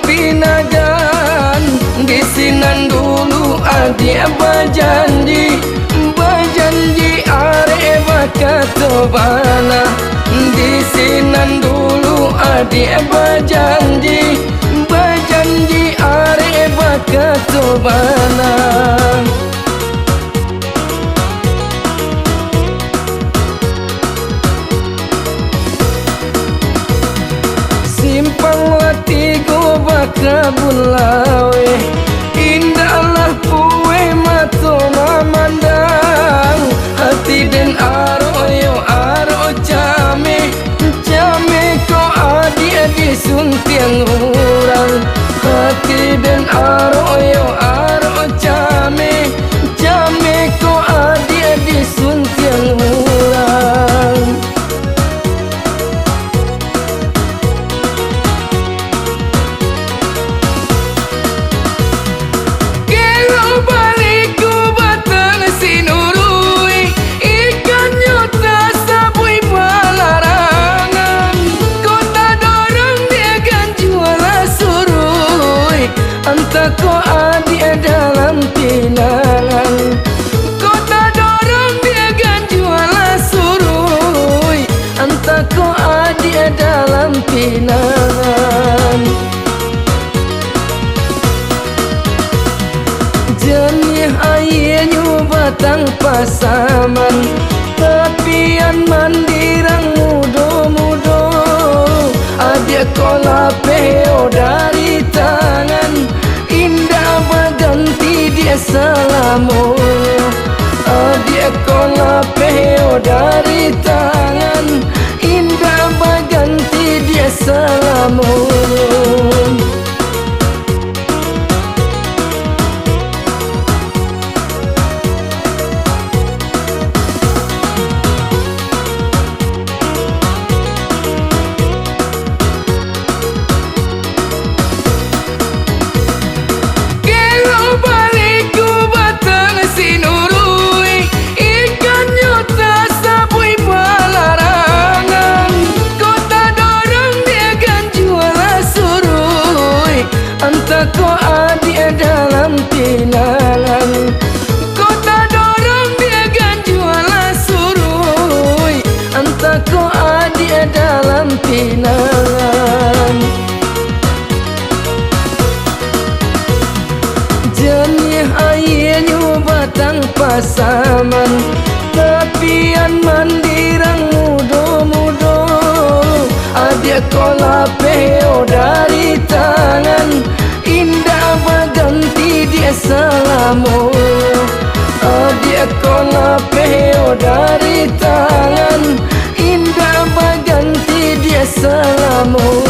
pinagan di sinan dulu adik berjanji are bakato bana di sinan dulu adik berjanji are bakato bana. Simpang wati go bakabun lawe indahlah puwe mato mamandang hati den aro yo aro came ko adi suntiang urang hati den aro yo aro came ko adi suntiang urang. Ko adik dalam pinangan, kota dorong dia kan jualan surui. Entah ko adik dalam pinangan. Jenih airnya batang pasaman, tapian mandirang mudo-mudo. Adik ko lapeo dari tangan, indah berganti dia salamu. Adik ko lapeo dari tangan, indah berganti dia salamu. Ko adik dalam pinangan, kota dorong dia kan jualan surui. Entah ko adik dalam pinangan. Jenih airnya batang pasaman, tapian mandirang mudo-mudo. Adik ko lapeo dari tangan, indah berganti dia salamu. Adik ko lapeo dari tangan, indah berganti dia salamu.